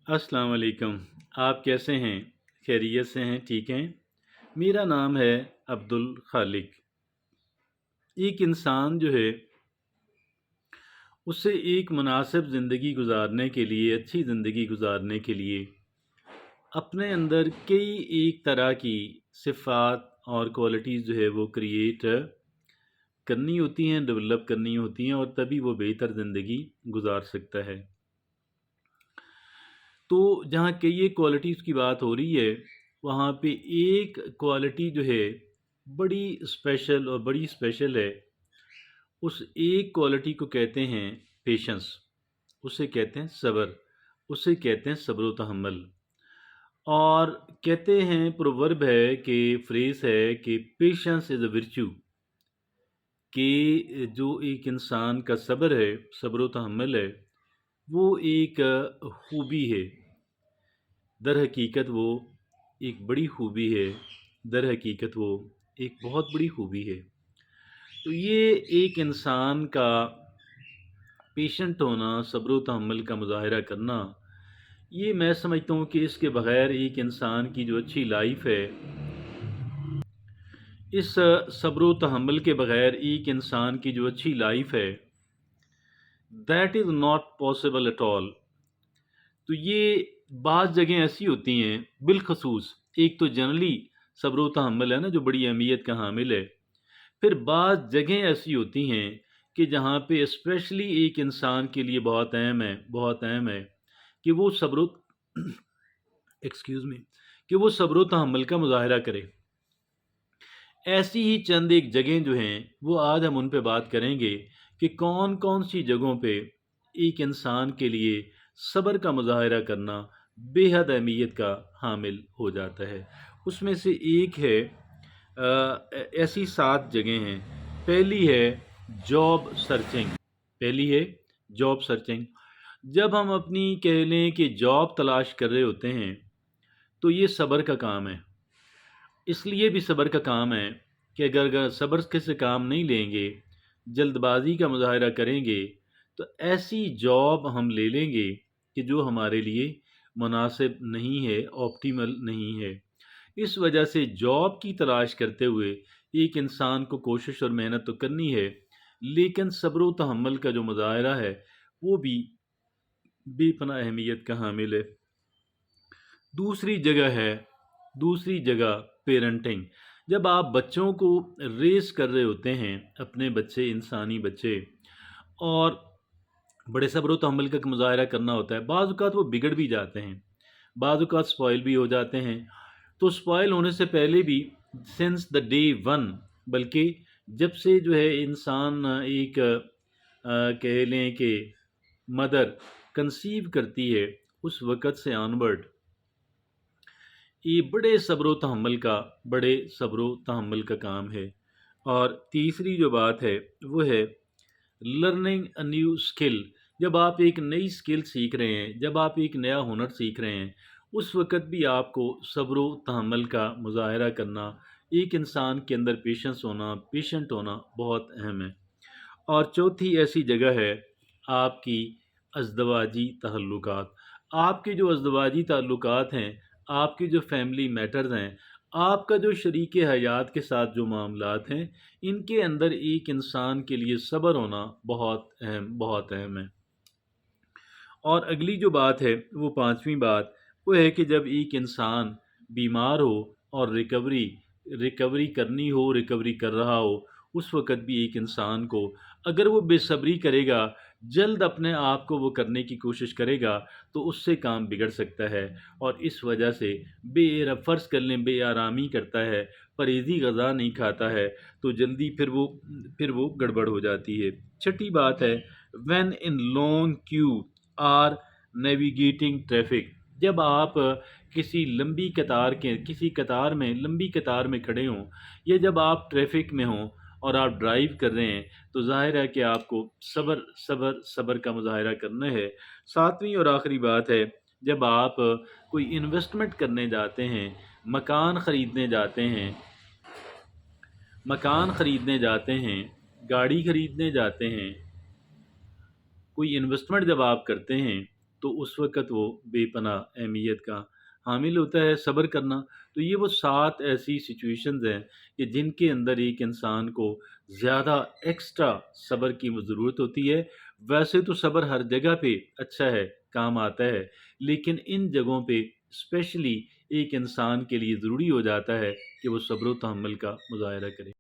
अस्सलाम वालेकुम। आप कैसे हैं? खैरियत से हैं? ठीक हैं? मेरा नाम है अब्दुल खालिक। एक इंसान जो है, उसे एक मुनासिब ज़िंदगी गुज़ारने के लिए, अच्छी ज़िंदगी गुज़ारने के लिए अपने अंदर कई एक तरह की सिफ़ात और क्वालिटीज़ जो है वो क्रिएट करनी होती हैं, डेवलप करनी होती हैं और तभी वो बेहतर ज़िंदगी गुज़ार सकता है। तो जहाँ कई एक क्वालिटीज़ की बात हो रही है, वहाँ पे एक क्वालिटी जो है बड़ी स्पेशल और बड़ी स्पेशल है। उस एक क्वालिटी को कहते हैं पेशेंस, उसे कहते हैं सब्र, उसे कहते हैं सब्र व तहम्मुल। और कहते हैं प्रोवर्ब है कि फ्रेज़ है कि पेशेंस इज़ अ विर्च्यू, कि जो एक इंसान का सब्र है, सब्र व तहम्मुल है, वो एक खूबी है। दर हकीकत वो एक बड़ी खूबी है, दर हकीकत वो एक बहुत बड़ी खूबी है। तो ये एक इंसान का पेशेंट होना, सब्र व तहम्मुल का मुज़ाहिरा करना, ये मैं समझता हूँ कि इसके बग़ैर एक इंसान की जो अच्छी लाइफ़ है, इस सब्र व तहम्मुल के बग़ैर एक इंसान की जो अच्छी लाइफ़ है, that is not possible at all. तो ये बाज़ जगहें ऐसी होती हैं, बिलख़ुसूस एक तो जनरली सब्र व तहम्मुल है ना, जो बड़ी अहमियत का हामिल है। फिर बाज़ जगहें ऐसी होती हैं कि जहाँ पे स्पेशली एक इंसान के लिए बहुत अहम है कि वो सब्र एक्सक्यूज़ मी कि वो सब्र व तहम्मुल का मुज़ाहिरा करे। ऐसी ही चंद एक जगहें जो हैं, वो आज हम उन पे बात करेंगे कि कौन-कौन सी जगहों पे एक इंसान के लिए सब्र का मुज़ाहिरा करना बेहद अहमियत का हामिल हो जाता है। उसमें से एक है ऐसी 7 जगहें हैं। पहली है जॉब सर्चिंग, पहली है जॉब सर्चिंग। जब हम अपनी कह लें कि जॉब तलाश कर रहे होते हैं, तो ये सब्र का काम है। इसलिए भी सब्र का काम है कि अगर सब्र के से काम नहीं लेंगे, जल्दबाज़ी का मुज़ाहिरा करेंगे, तो ऐसी जॉब हम ले लेंगे कि जो हमारे लिए मुनासिब नहीं है, ऑप्टिमल नहीं है। इस वजह से जॉब की तलाश करते हुए एक इंसान को कोशिश और मेहनत तो करनी है, लेकिन सब्र व तहम्मुल का जो मुज़ाहिरा है, वो भी बेपनाह अहमियत का हामिल है। दूसरी जगह है दूसरी जगह पेरेंटिंग। जब आप बच्चों को रेज़ कर रहे होते हैं, अपने बच्चे, इंसानी बच्चे, और बड़े सब्र व तहम्मुल का मुज़ाहिरा करना होता है। बाज़ औक़ात वो बिगड़ भी जाते हैं, बाज़ औक़ात स्पॉइल भी हो जाते हैं। तो स्पॉइल होने से पहले भी सिंस द डे वन, बल्कि जब से जो है इंसान एक कह लें कि मदर कंसीव करती है, उस वक़्त से ऑनवर्ड ये बड़े सब्र व तहम्मुल का काम है। और तीसरी जो बात है, वो है लर्निंग अ न्यू स्किल। जब आप एक नई स्किल सीख रहे हैं, जब आप एक नया हुनर सीख रहे हैं, उस वक़्त भी आपको सब्र व तहम्मुल का मुज़ाहिरा करना, एक इंसान के अंदर पेशेंस होना, पेशेंट होना बहुत अहम है। और चौथी ऐसी जगह है आपकी अज़दवाजी ताल्लुकात। आपके जो अज़दवाजी ताल्लुकात हैं, आपके जो फैमिली मैटर्स हैं, आपका जो शरीके हयात के साथ जो मामलात हैं, इनके अंदर एक इंसान के लिए सब्र होना बहुत अहम है। और अगली जो बात है, वो पाँचवीं बात, वो है कि जब एक इंसान बीमार हो और रिकवरी करनी हो, रिकवरी कर रहा हो, उस वक़्त भी एक इंसान को अगर वो बेसब्री करेगा, जल्द अपने आप को वो करने की कोशिश करेगा, तो उससे काम बिगड़ सकता है। और इस वजह से फ़र्ज़ कर लें बेआरामी करता है, परहेज़ी ग़ज़ा नहीं खाता है, तो जल्दी फिर वो गड़बड़ हो जाती है। छठी बात है when in long Q R navigating traffic. जब आप किसी कतार में, लंबी कतार में खड़े हों, या जब आप ट्रैफिक में हों और आप ड्राइव कर रहे हैं, तो ज़ाहिर है कि आपको सब्र का मुज़ाहिरा करना है। सातवीं और आखिरी बात है, जब आप कोई इन्वेस्टमेंट करने जाते हैं, मकान ख़रीदने जाते हैं मकान ख़रीदने जाते हैं, गाड़ी ख़रीदने जाते हैं, कोई इन्वेस्टमेंट जब आप करते हैं, تو اس وقت وہ بے پناہ اہمیت کا حامل ہوتا ہے صبر کرنا۔ تو یہ وہ 7 ایسی سچویشنز ہیں کہ جن کے اندر ایک انسان کو زیادہ ایکسٹرا صبر کی ضرورت ہوتی ہے۔ ویسے تو صبر ہر جگہ پہ اچھا ہے، کام آتا ہے، لیکن ان جگہوں پہ اسپیشلی ایک انسان کے لیے ضروری ہو جاتا ہے کہ وہ صبر و تحمل کا مظاہرہ کرے۔